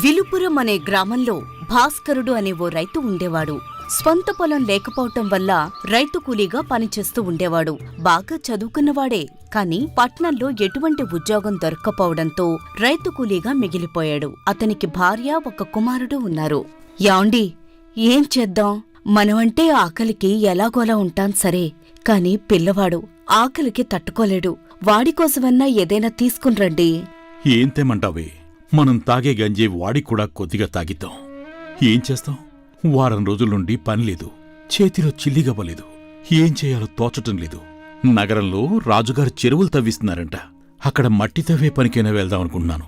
విలుపురం అనే గ్రామంలో భాస్కరుడు అనే ఓ రైతు ఉండేవాడు. స్వంత పొలం లేకపోవటం వల్ల రైతు కూలీగా పనిచేస్తూ ఉండేవాడు. బాగా చదువుకున్నవాడే, కాని పట్నంలో ఎటువంటి ఉద్యోగం దొరక్కపోవడంతో రైతు కూలీగా మిగిలిపోయాడు. అతనికి భార్య, ఒక కుమారుడు ఉన్నారు. యాండి, ఏం చేద్దాం? మనమంటే ఆకలికి ఎలాగోలా ఉంటాం సరే, కాని పిల్లవాడు ఆకలికి తట్టుకోలేడు. వాడికోసమన్నా ఏదైనా తీసుకునిరండి. ఏం తెమ్మంటావే? మనం తాగే గంజి వాడికి కూడా కొద్దిగా తాగిద్దాం. ఏం చేస్తాం? వారం రోజుల నుండి పనిలేదు, చేతిలో చిల్లిగవ్వలేదు. ఏం చేయాలో తోచటం లేదు. నగరంలో రాజుగారు చెరువులు తవ్విస్తున్నారంట. అక్కడ మట్టి తవ్వే పనికైనా వెళ్దామనుకుంటున్నాను.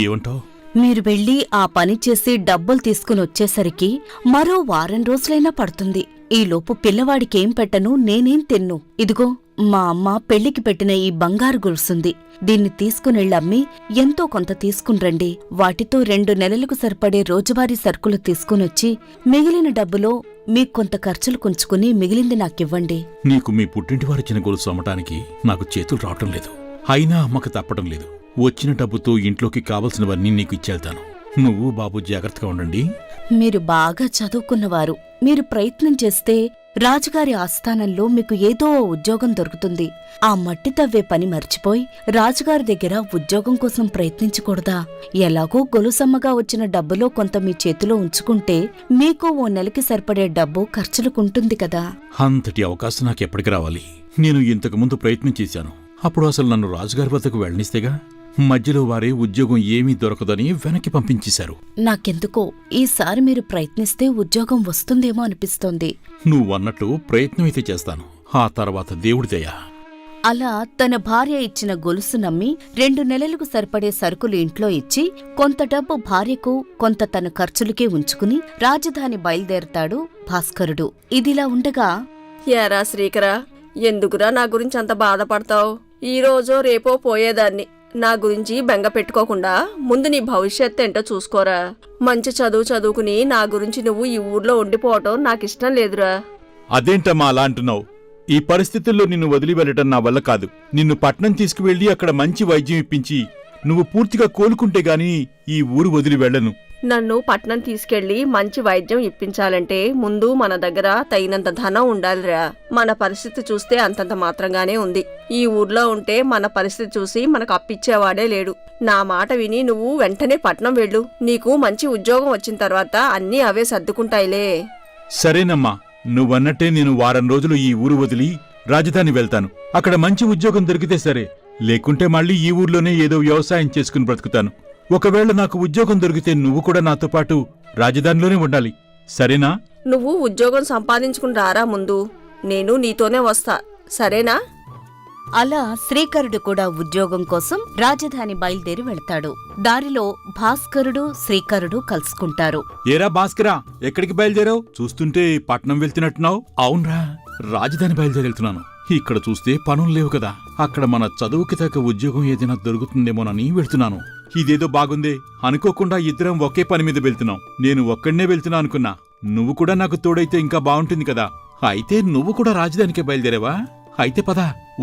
ఏమంటావ్? మీరు వెళ్ళి ఆ పని చేసి డబ్బులు తీసుకునొచ్చేసరికి మరో వారం రోజులైనా పడుతుంది. ఈలోపు పిల్లవాడికేం పెట్టను, నేనేం తిన్ను. ఇదిగో, మా అమ్మ పెళ్లికి పెట్టిన ఈ బంగారు గొలుసుంది. దీన్ని తీసుకునెళ్ళమ్మి ఎంతో కొంత తీసుకునిరండి. వాటితో 2 నెలలకు సరిపడే రోజువారీ సరుకులు తీసుకునొచ్చి మిగిలిన డబ్బులో మీకొంత ఖర్చులు కుంచుకుని మిగిలింది నాకివ్వండి. నీకు మీ పుట్టింటివారిచ్చిన గొలుసు అమ్మటానికి నాకు చేతులు రావటం లేదు. అయినా అమ్మకు తప్పటం లేదు. వచ్చిన డబ్బుతో ఇంట్లోకి కావలసినవన్నీ నీకు ఇచ్చేళ్తాను. నువ్వు బాబు జాగ్రత్తగా ఉండండి. మీరు బాగా చదువుకున్నవారు. మీరు ప్రయత్నం చేస్తే రాజుగారి ఆస్థానంలో మీకు ఏదో ఉద్యోగం దొరుకుతుంది. ఆ మట్టి తవ్వే పని మర్చిపోయి రాజుగారి దగ్గర ఉద్యోగం కోసం ప్రయత్నించకూడదా? ఎలాగో గొలుసమ్మగా వచ్చిన డబ్బులో కొంత మీ చేతిలో ఉంచుకుంటే మీకు ఓ నెలకి సరిపడే డబ్బు ఖర్చులకుంటుంది కదా. అంతటి అవకాశం నాకెప్పటికి రావాలి? నేను ఇంతకుముందు ప్రయత్నం చేశాను. అప్పుడు అసలు నన్ను రాజుగారి వద్దకు వెళ్ళనిస్తేగా. మధ్యలో వారే ఉద్యోగం ఏమీ దొరకదని వెనక్కి పంపించేశారు. నాకెందుకో ఈసారి మీరు ప్రయత్నిస్తే ఉద్యోగం వస్తుందేమో అనిపిస్తోంది. నువ్వన్నట్టు ప్రయత్నమైతే చేస్తాను. ఆ తర్వాత దేవుడి దయ. అలా తన భార్య ఇచ్చిన గొలుసు నమ్మి 2 నెలలకు సరిపడే సరుకులు ఇంట్లో ఇచ్చి కొంత డబ్బు భార్యకు, కొంత తన ఖర్చులకే ఉంచుకుని రాజధాని బయలుదేరతాడు భాస్కరుడు. ఇదిలా ఉండగా, యారా శ్రీకరా, ఎందుకురా నా గురించి అంత బాధపడతావు? ఈ రోజో రేపో పోయేదాన్ని. నా గురించి బెంగ పెట్టుకోకుండా ముందు నీ భవిష్యత్తు ఏంటో చూసుకోరా. మంచి చదువుకుని నా గురించి నువ్వు ఈ ఊర్లో ఉండిపోవటం నాకిష్టం లేదురా. అదేంటమ్మా అలా అంటున్నావు? ఈ పరిస్థితుల్లో నిన్ను వదిలి వెళ్ళటం నా వల్ల కాదు. నిన్ను పట్నం తీసుకువెళ్లి అక్కడ మంచి వైద్యం ఇప్పించి నువ్వు పూర్తిగా కోలుకుంటే గాని ఈ ఊరు వదిలి వెళ్ళను. నన్ను పట్నం తీసుకెళ్లి మంచి వైద్యం ఇప్పించాలంటే ముందు మన దగ్గర తగినంత ధనం ఉండాలిరా. మన పరిస్థితి చూస్తే అంతంత మాత్రంగానే ఉంది. ఈ ఊర్లో ఉంటే మన పరిస్థితి చూసి మనకు అప్పిచ్చేవాడే లేడు. నా మాట విని నువ్వు వెంటనే పట్నం వెళ్ళు. నీకు మంచి ఉద్యోగం వచ్చిన తర్వాత అన్నీ అవే సర్దుకుంటాయిలే. సరేనమ్మా, నువ్వన్నట్టే నేను వారం రోజులు ఈ ఊరు వదిలి రాజధాని వెళ్తాను. అక్కడ మంచి ఉద్యోగం దొరికితే సరే, లేకుంటే మళ్ళీ ఈ ఊర్లోనే ఏదో వ్యవసాయం చేసుకుని బ్రతుకుతాను. ఒకవేళ నాకు ఉద్యోగం దొరికితే నువ్వు కూడా నాతో పాటు రాజధానిలోనే ఉండాలి, సరేనా? నువ్వు ఉద్యోగం సంపాదించుకుని రారా ముందు. నేను నీతోనే వస్తా, సరేనా? అలా శ్రీకరుడు కూడా ఉద్యోగం కోసం రాజధాని బయలుదేరి వెళ్తాడు. దారిలో భాస్కరుడు, శ్రీకరుడు కలుసుకుంటారు. ఏరా భాస్కరా, ఎక్కడికి బయలుదేరావు? చూస్తుంటే పట్నం వెళ్తున్నట్టున్నావు. అవునరా, రాజధాని బయలుదేరెళ్తున్నాను. ఇక్కడ చూస్తే పనులు లేవు కదా. అక్కడ మన చదువుకి తగ్గ ఉద్యోగం ఏదైనా దొరుకుతుందేమోనని వెళ్తున్నాను. ఇదేదో బాగుందే, అనుకోకుండా ఇద్దరం ఒకే పని మీద వెళ్తున్నాం. నేను ఒక్కడనే వెళ్తున్నా అనుకున్నా. నువ్వు కూడా నాకు తోడైతే ఇంకా బావుంటుంది కదా. అయితే నువ్వు కూడా రాజధానికే బయలుదేరావా? అయితే పద,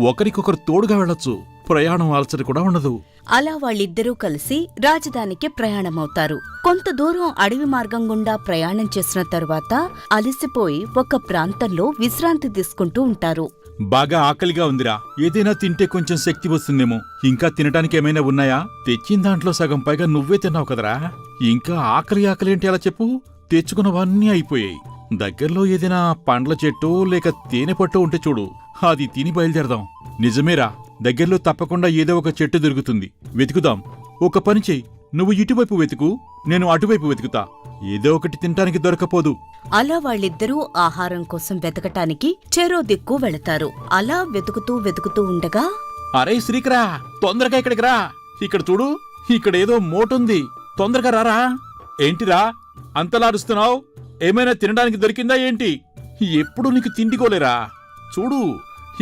ఒకరికొకరు తోడుగా వెళ్లొచ్చు. ప్రయాణం అలసట కూడా ఉండదు. అలా వాళ్ళిద్దరూ కలిసి రాజధానికి ప్రయాణమవుతారు. కొంత దూరం అడవి మార్గం గుండా ప్రయాణం చేసిన తరువాత అలసిపోయి ఒక ప్రాంతంలో విశ్రాంతి తీసుకుంటూ ఉంటారు. బాగా ఆకలిగా ఉందిరా, ఏదైనా తింటే కొంచెం శక్తి వస్తుందేమో. ఇంకా తినటానికి ఏమైనా ఉన్నాయా? తెచ్చిన దాంట్లో సగం పైగా నువ్వే తిన్నావు కదరా. ఇంకా ఆకలేంటి అలా చెప్పు? తెచ్చుకున్నవన్నీ అయిపోయాయి. దగ్గరలో ఏదైనా పండ్ల చెట్టో లేక తేనె పట్టో ఉంటే చూడు, అది తిని బయలుదేరదాం. నిజమేరా, దగ్గరలో తప్పకుండా ఏదో ఒక చెట్టు దొరుకుతుంది. వెతుకుదాం. ఒక పని చెయ్యి, నువ్వు ఇటువైపు వెతుకు, నేను అటువైపు వెతుకుతా. ఏదో ఒకటి తినటానికి దొరకపోదు. అలా వాళ్ళిద్దరూ ఆహారం కోసం వెతకటానికి చెరో దిక్కు వెళతారు. అలా వెతుకుతూ ఉండగా, అరే శ్రీకరా, తొందరగా ఇక్కడికి రా. ఇక్కడ చూడు, ఇక్కడేదో మోటుంది. తొందరగా రారా. ఏంటిరా అంతలారుస్తున్నావు? ఏమైనా తినడానికి దొరికిందా ఏంటి? ఎప్పుడు నీకు తిండికోలేరా? చూడు,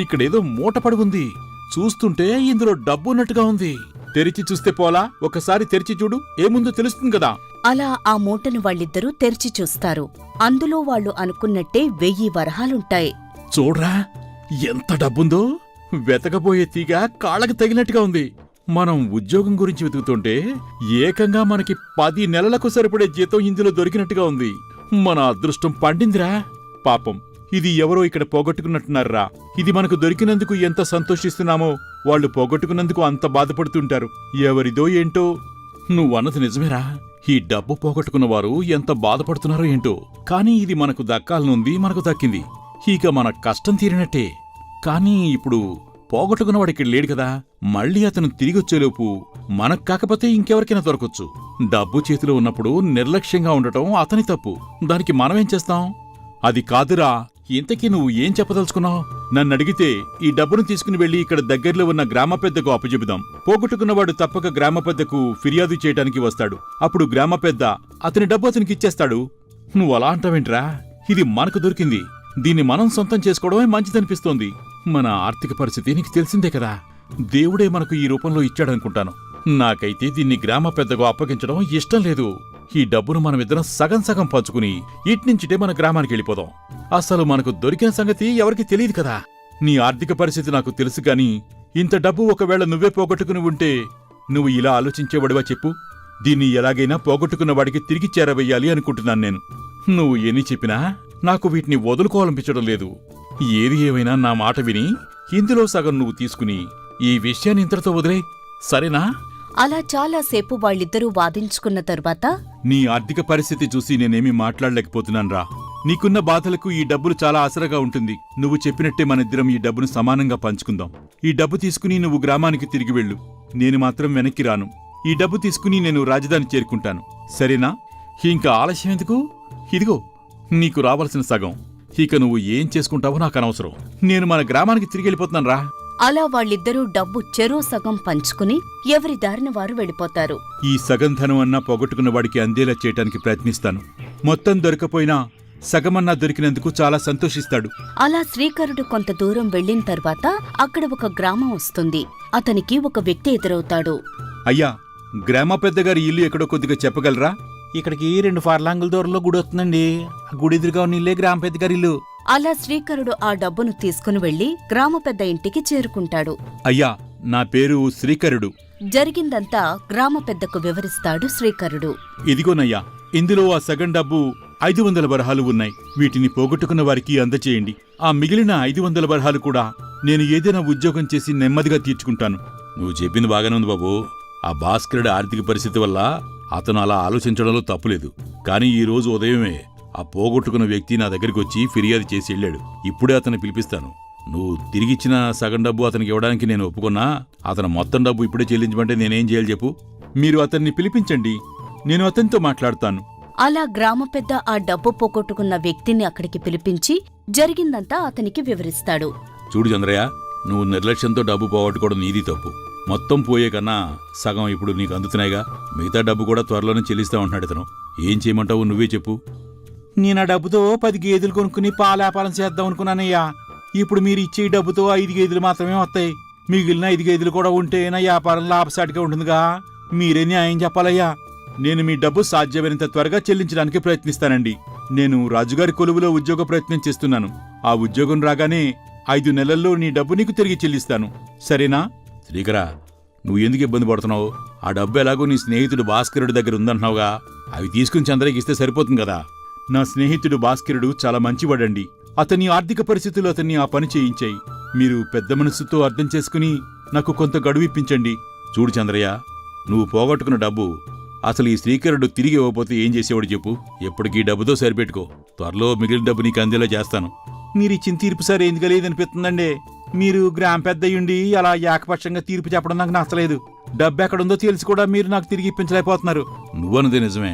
ఇక్కడేదో మూట పడి ఉంది. చూస్తుంటే ఇందులో డబ్బున్నట్టుగా ఉంది. తెరిచి చూస్తే పోలా? ఒకసారి తెరిచి చూడు, ఏముందో తెలుస్తుంది కదా. అలా ఆ మూటను వాళ్ళిద్దరూ తెరిచి చూస్తారు. అందులో వాళ్ళు అనుకున్నట్టే 1000 వరహాలుంటాయి. చూడ్రా, ఎంత డబ్బుందో. వెతకబోయే తీగ కాళ్ళకి తగినట్టుగా ఉంది. మనం ఉద్యోగం గురించి వెతుకుతుంటే ఏకంగా మనకి 10 నెలలకు సరిపడే జీతం ఇందులో దొరికినట్టుగా ఉంది. మన అదృష్టం పండిందిరా. పాపం ఇది ఎవరో ఇక్కడ పోగొట్టుకున్నట్టున్నారా. ఇది మనకు దొరికినందుకు ఎంత సంతోషిస్తున్నామో వాళ్ళు పోగొట్టుకున్నందుకు అంత బాధపడుతుంటారు. ఎవరిదో ఏంటో. నువ్వన్నది నిజమేరా. ఈ డబ్బు పోగొట్టుకున్నవారు ఎంత బాధపడుతున్నారో ఏంటో. కానీ ఇది మనకు దక్కాలనుంది, మనకు దక్కింది. ఇక మన కష్టం తీరినట్టే. కానీ ఇప్పుడు పోగొట్టుకున్నవాడికి లేడు కదా. మళ్ళీ అతను తిరిగొచ్చేలోపు మనకు కాకపోతే ఇంకెవరికైనా దొరకొచ్చు. డబ్బు చేతిలో ఉన్నప్పుడు నిర్లక్ష్యంగా ఉండటం అతని తప్పు. దానికి మనమేం చేస్తాం? అది కాదురా. ఇంతకీ నువ్వు ఏం చెప్పదలుచుకున్నావు? నన్నడిగితే ఈ డబ్బును తీసుకుని వెళ్లి ఇక్కడ దగ్గరలో ఉన్న గ్రామ పెద్దకు అప్పచెబుదాం. పోగొట్టుకున్నవాడు తప్పక గ్రామ పెద్దకు ఫిర్యాదు చేయటానికి వస్తాడు. అప్పుడు గ్రామ పెద్ద అతని డబ్బు అతనికి ఇచ్చేస్తాడు. నువ్వు అలా అంటావేంట్రా? ఇది మనకు దొరికింది. దీన్ని మనం సొంతం చేసుకోవడమే మంచిదనిపిస్తోంది. మన ఆర్థిక పరిస్థితి నీకు తెలిసిందే కదా. దేవుడే మనకు ఈ రూపంలో ఇచ్చాడనుకుంటాను. నాకైతే దీన్ని గ్రామ పెద్దకు అప్పగించడం ఇష్టం లేదు. ఈ డబ్బును మనమిద్దరం సగం సగం పంచుకుని ఇట్నుంచిటే మన గ్రామానికి వెళ్ళిపోదాం. అసలు మనకు దొరికిన సంగతి ఎవరికి తెలియదు కదా. నీ ఆర్థిక పరిస్థితి నాకు తెలుసు గాని ఇంత డబ్బు ఒకవేళ నువ్వే పోగొట్టుకుని ఉంటే నువ్వు ఇలా ఆలోచించేవాడివా చెప్పు? దీన్ని ఎలాగైనా పోగొట్టుకున్న వాడికి తిరిగి చేరవేయాలి అనుకుంటున్నాను నేను. నువ్వు ఎన్ని చెప్పినా నాకు వీటిని వదులుకోవాలనిపించడం లేదు. ఏది ఏమైనా నా మాట విని ఇందులో సగం నువ్వు తీసుకుని ఈ విషయాన్ని ఇంతటితో వదిలే, సరేనా? అలా చాలాసేపు వాళ్ళిద్దరూ వాదించుకున్న తరువాత, నీ ఆర్థిక పరిస్థితి చూసి నేనేమీ మాట్లాడలేకపోతున్నాన్రా. నీకున్న బాధలకు ఈ డబ్బులు చాలా ఆసరగా ఉంటుంది. నువ్వు చెప్పినట్టే మనిద్దరం ఈ డబ్బును సమానంగా పంచుకుందాం. ఈ డబ్బు తీసుకుని నువ్వు గ్రామానికి తిరిగి వెళ్ళు. నేను మాత్రం వెనక్కి రాను. ఈ డబ్బు తీసుకుని నేను రాజధాని చేరుకుంటాను. సరేనా? ఇంకా ఆలస్యం ఎందుకు? ఇదిగో నీకు రావాల్సిన సగం. ఇక నువ్వు ఏం చేసుకుంటావో నాకు అనవసరం. నేను మన గ్రామానికి తిరిగి వెళ్ళిపోతున్నాను రా. అలా వాళ్ళిద్దరూ డబ్బు చెరో సగం పంచుకుని ఎవరి దారిన వారు వెళ్ళిపోతారు. ఈ సగం ధనం అన్నా పోగొట్టుకున్న వాడికి అందేలా చేయటానికి ప్రయత్నిస్తాను. మొత్తం దొరకపోయినా సగమన్నా దొరికినందుకు చాలా సంతోషిస్తాడు. అలా శ్రీకరుడు కొంత దూరం వెళ్లిన తర్వాత అక్కడ ఒక గ్రామం వస్తుంది. అతనికి ఒక వ్యక్తి ఎదురవుతాడు. అయ్యా, గ్రామ పెద్దగారి ఇల్లు ఎక్కడో కొద్దిగా చెప్పగలరా? ఇక్కడికి 2 ఫర్లాంగుల దూరంలో గుడి వస్తుందండి. ఆ గుడి ఎదురుగా ఉన్న ఇల్లే గ్రామ పెద్దగారి ఇల్లు. అలా శ్రీకరుడు ఆ డబ్బును తీసుకుని వెళ్లి గ్రామ పెద్ద ఇంటికి చేరుకుంటాడు. అయ్యా, నా పేరు శ్రీకరుడు. జరిగిందంతా గ్రామ పెద్దకు వివరిస్తాడు శ్రీకరుడు. ఇదిగోనయ్యా, ఇందులో ఆ సగం డబ్బు 500 బరహాలు ఉన్నాయి. వీటిని పోగొట్టుకున్న వారికి అందచేయండి. ఆ మిగిలిన 500 బరహాలు కూడా నేను ఏదైనా ఉద్యోగం చేసి నెమ్మదిగా తీర్చుకుంటాను. నువ్వు చెప్పింది బాగానే ఉంది బాబు. ఆ భాస్కరుడి ఆర్థిక పరిస్థితి వల్ల అతను అలా ఆలోచించడంలో తప్పులేదు. కానీ ఈ రోజు ఉదయమే ఆ పోగొట్టుకున్న వ్యక్తి నా దగ్గరికి వచ్చి ఫిర్యాదు చేసి వెళ్ళాడు. ఇప్పుడే అతన్ని పిలిపిస్తాను. నువ్వు తిరిగిచ్చిన సగం డబ్బు అతనికి ఇవ్వడానికి నేను ఒప్పుకున్నా. అతను మొత్తం డబ్బు ఇప్పుడే చెల్లించమంటే నేనేం చేయాలి చెప్పు? మీరు అతన్ని పిలిపించండి, నేను అతనితో మాట్లాడతాను. అలా గ్రామ పెద్ద ఆ డబ్బు పోగొట్టుకున్న వ్యక్తిని అక్కడికి పిలిపించి జరిగిందంతా అతనికి వివరిస్తాడు. చూడు చంద్రయ్య, నువ్వు నిర్లక్ష్యంతో డబ్బు పోగొట్టుకోవడం నీది తప్పు. మొత్తం పోయే కన్నా సగం ఇప్పుడు నీకు అందుతున్నాయిగా. మిగతా డబ్బు కూడా త్వరలోనే చెల్లిస్తా ఉంటున్నాడు ఇతను. ఏం చేయమంటావు నువ్వే చెప్పు. నేను ఆ డబ్బుతో 10 గేదెలు కొనుక్కుని పాల వ్యాపారం చేద్దాం అనుకున్నానయ్యా. ఇప్పుడు మీరు ఇచ్చే డబ్బుతో 5 గేదెలు మాత్రమే వస్తాయి. మిగిలిన 5 గేదెలు కూడా ఉంటే నా వ్యాపారం లాభసాటిగా ఉంటుందిగా. మీరే న్యాయం చెప్పాలయ్యా. నేను మీ డబ్బు సాధ్యమైనంత త్వరగా చెల్లించడానికి ప్రయత్నిస్తానండి. నేను రాజుగారి కొలువులో ఉద్యోగ ప్రయత్నం చేస్తున్నాను. ఆ ఉద్యోగం రాగానే 5 నెలల్లో నీ డబ్బు నీకు తిరిగి చెల్లిస్తాను. సరేనా? శ్రీకరా, నువ్వు ఎందుకు ఇబ్బంది పడుతున్నావు? ఆ డబ్బు ఎలాగో నీ స్నేహితుడు భాస్కరుడి దగ్గర ఉందంటున్నావుగా. అవి తీసుకుని చంద్రయ్యకి ఇస్తే సరిపోతుంది కదా. నా స్నేహితుడు భాస్కరుడు చాలా మంచివాడండి. అతని ఆర్థిక పరిస్థితులు అతన్ని ఆ పని చేయించాయి. మీరు పెద్ద మనస్సుతో అర్థం చేసుకుని నాకు కొంత గడువు ఇప్పించండి. చూడు చంద్రయ్య, నువ్వు పోగొట్టుకున్న డబ్బు అసలు ఈ శ్రీకరుడు తిరిగి ఇవ్వకపోతే ఏం చేసేవాడు చెప్పు? ఎప్పటికీ డబ్బుతో సరిపెట్టుకో. త్వరలో మిగిలిన డబ్బు నీకు అందేలా చేస్తాను. మీరిచ్చిన తీర్పు సరే ఎందుకు లేదనిపిస్తుందండి. మీరు గ్రామ పెద్దయ్యుండి అలా ఏకపక్షంగా తీర్పు చెప్పడం నాకు నచ్చలేదు. డబ్బు ఎక్కడుందో తెలిసి కూడా మీరు నాకు తిరిగి ఇప్పించలేకపోతున్నారు. నువ్వన్నది నిజమే.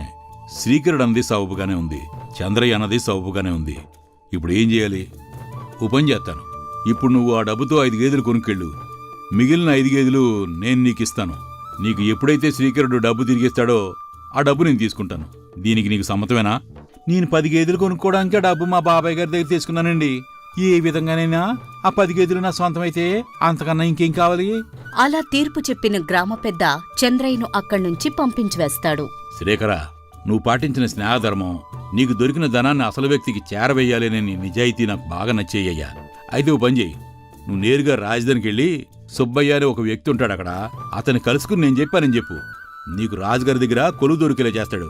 శ్రీకరుడు అన్నది సవపుగానే ఉంది, చంద్రయ్య అన్నది సవపుగానే ఉంది. ఇప్పుడు ఏం చేయాలి? ఓ పని చేస్తాను. ఇప్పుడు నువ్వు ఆ డబ్బుతో 5 గేదెలు కొనుక్కెళ్ళు. మిగిలిన 5 గేదెలు నేను నీకిస్తాను. నీకు ఎప్పుడైతే శ్రీకరుడు డబ్బు తిరిగిస్తాడో ఆ డబ్బు నేను తీసుకుంటాను. దీనికి నీకు సమ్మతమేనా? నేను 10 గేదెలు కొనుక్కోవడానికి ఆ డబ్బు మా బాబాయ్ గారి దగ్గర తీసుకున్నానండి. ఏ విధంగానైనా ఆ 10 గేదెలు నా సొంతమైతే అంతకన్నా ఇంకేం కావాలి? అలా తీర్పు చెప్పిన గ్రామ పెద్ద చంద్రయ్యను అక్కడ్నుంచి పంపించివేస్తాడు. శ్రీకరా, నువ్వు పాటించిన స్నేహధర్మం, నీకు దొరికిన ధనాన్ని అసలు వ్యక్తికి చేరవేయాలనే నీ నిజాయితీ నాకు బాగా నచ్చేయ్యా. అయితే ఓ పని చేయి. నువ్వు నేరుగా రాజధానికి వెళ్ళి సుబ్బయ్య అని ఒక వ్యక్తి ఉంటాడు అక్కడ. అతన్ని కలుసుకుని నేను చెప్పానని చెప్పు. నీకు రాజుగారి దగ్గర కొలువు దొరికేలా చేస్తాడు.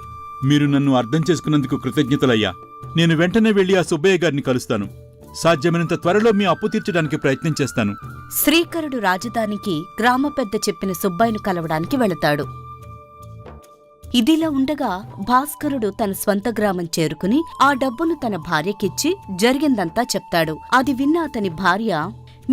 మీరు నన్ను అర్థం చేసుకున్నందుకు కృతజ్ఞతలయ్యా. నేను వెంటనే వెళ్లి ఆ సుబ్బయ్య గారిని కలుస్తాను. సాధ్యమైనంత త్వరలో మీ అప్పు తీర్చడానికి ప్రయత్నం చేస్తాను. శ్రీకరుడు రాజధానికి గ్రామ పెద్ద చెప్పిన సుబ్బయ్యను కలవడానికి వెళతాడు. ఇదిలా ఉండగా భాస్కరుడు తన స్వంత గ్రామం చేరుకుని ఆ డబ్బును తన భార్యకిచ్చి జరిగిందంతా చెప్తాడు. అది విన్న అతని భార్య,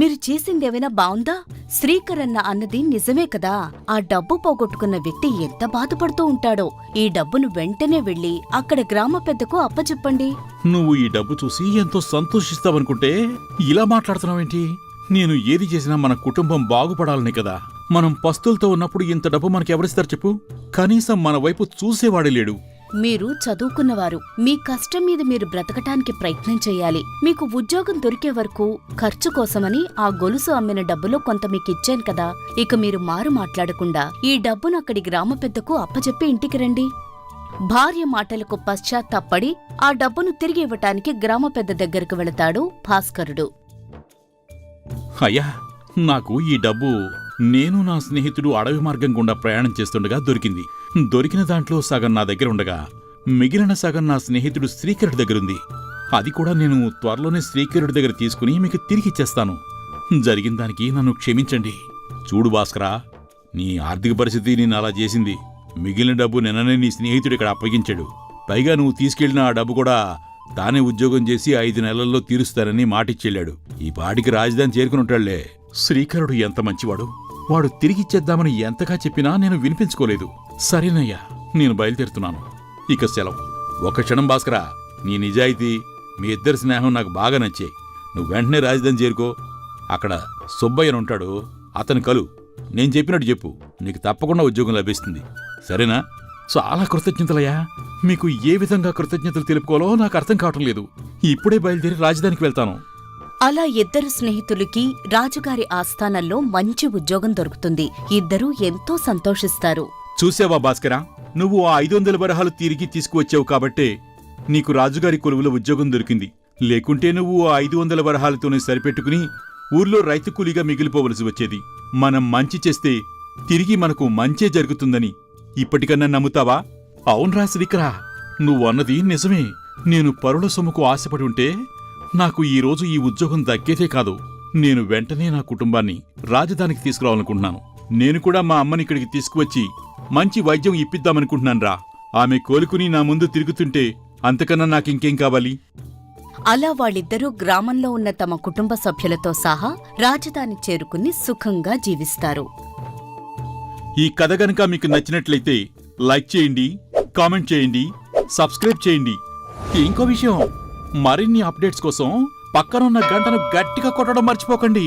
మీరు చేసిందేమైనా బావుందా? శ్రీకరన్న అన్నది నిజమే కదా. ఆ డబ్బు పోగొట్టుకున్న వ్యక్తి ఎంత బాధపడుతూ ఉంటాడో. ఈ డబ్బును వెంటనే వెళ్లి అక్కడ గ్రామ పెద్దకు అప్పచెప్పండి. నువ్వు ఈ డబ్బు చూసి ఎంతో సంతోషిస్తావనుకుంటే ఇలా మాట్లాడుతున్నావేంటి? నేను ఏది చేసినా మన కుటుంబం బాగుపడాలని కదా. మనం పస్తులతో ఉన్నప్పుడు ఇంత డబ్బు మనకెవరిస్తారు చెప్పు? కనీసం మన వైపు చూసేవాడే లేడు. మీరు చదువుకున్నవారు. మీ కష్టం మీద మీరు బ్రతకటానికి ప్రయత్నం చెయ్యాలి. మీకు ఉద్యోగం దొరికే వరకు ఖర్చు కోసమని ఆ గొలుసు అమ్మిన డబ్బులో కొంత మీకిచ్చాను కదా. ఇక మీరు మారు మాట్లాడకుండా ఈ డబ్బును అక్కడి గ్రామ పెద్దకు అప్పచెప్పి ఇంటికి రండి. భార్య మాటలకు పశ్చాత్తాపడి ఆ డబ్బును తిరిగి ఇవ్వటానికి గ్రామ పెద్ద దగ్గరకు వెళతాడు భాస్కరుడు. అయ్యా, నాకు ఈ డబ్బు నేను నా స్నేహితుడు అడవి మార్గం గుండా ప్రయాణం చేస్తుండగా దొరికింది. దొరికిన దాంట్లో సగం నా దగ్గర ఉండగా మిగిలిన సగం నా స్నేహితుడు శ్రీకరుడి దగ్గరుంది. అది కూడా నేను త్వరలోనే శ్రీకరుడి దగ్గర తీసుకుని మీకు తిరిగిచ్చేస్తాను. జరిగిన దానికి నన్ను క్షమించండి. చూడు భాస్కరా, నీ ఆర్థిక పరిస్థితి నేను అలా చేసింది. మిగిలిన డబ్బు నిన్ననే నీ స్నేహితుడు ఇక్కడ అప్పగించాడు. పైగా నువ్వు తీసుకెళ్లిన ఆ డబ్బు కూడా తానే ఉద్యోగం చేసి 5 నెలల్లో తీరుస్తానని మాటిచ్చెళ్ళాడు. ఈ పాటికి రాజధాని చేరుకునుంటాళ్లే. శ్రీకరుడు ఎంత మంచివాడు. వాడు తిరిగిచ్చేద్దామని ఎంతగా చెప్పినా నేను వినిపించుకోలేదు. సరేనయ్యా, నేను బయలుదేరుతున్నాను. ఇక సెలవు. ఒక క్షణం భాస్కరా, నీ నిజాయితీ, మీ ఇద్దరి స్నేహం నాకు బాగా నచ్చాయి. నువ్వు వెంటనే రాజధాని చేరుకో. అక్కడ సుబ్బయ్యనుంటాడు, అతను కలు. నేను చెప్పినట్టు చెప్పు, నీకు తప్పకుండా ఉద్యోగం లభిస్తుంది. సరేనా? చాలా కృతజ్ఞతలయ్యా. మీకు ఏ విధంగా కృతజ్ఞతలు తెలుపుకోవాలో నాకు అర్థం కావటం లేదు. ఇప్పుడే బయలుదేరి రాజధానికి వెళ్తాను. అలా ఇద్దరు స్నేహితులకి రాజుగారి ఆస్థానంలో మంచి ఉద్యోగం దొరుకుతుంది. ఇద్దరూ ఎంతో సంతోషిస్తారు. చూసావా భాస్కరా, నువ్వు ఆ 500 వరహాలు తిరిగి తీసుకువచ్చావు కాబట్టే నీకు రాజుగారి కొలువులో ఉద్యోగం దొరికింది. లేకుంటే నువ్వు ఆ 500 వరహాలతోనే సరిపెట్టుకుని ఊర్లో రైతు కూలీగా మిగిలిపోవలసి వచ్చేది. మనం మంచి చేస్తే తిరిగి మనకు మంచే జరుగుతుందని ఇప్పటికన్నా నమ్ముతావా? అవునరా శ్రీకరా, నువ్వు అన్నది నిజమే. నేను పరుల సొమ్ముకు ఆశపడి ఉంటే నాకు ఈరోజు ఈ ఉద్యోగం దక్కేదే కాదు. నేను వెంటనే నా కుటుంబాన్ని రాజధానికి తీసుకురావాలనుకుంటున్నాను. నేను కూడా మా అమ్మని ఇక్కడికి తీసుకువచ్చి మంచి వైద్యం ఇప్పిద్దామనుకుంటున్నానురా. ఆమె కోలుకుని నా ముందు తిరుగుతుంటే అంతకన్నా నాకింకేం కావాలి? అలా వాళ్ళిద్దరూ గ్రామంలో ఉన్న తమ కుటుంబ సభ్యులతో సహా రాజధాని చేరుకుని సుఖంగా జీవిస్తారు. ఈ కథ గనక మీకు నచ్చినట్లయితే లైక్ చేయండి, కామెంట్ చేయండి, సబ్స్క్రైబ్ చేయండి. ఇంకో విషయం, మరిన్ని అప్డేట్స్ కోసం పక్కనున్న గంటను గట్టిగా కొట్టడం మర్చిపోకండి.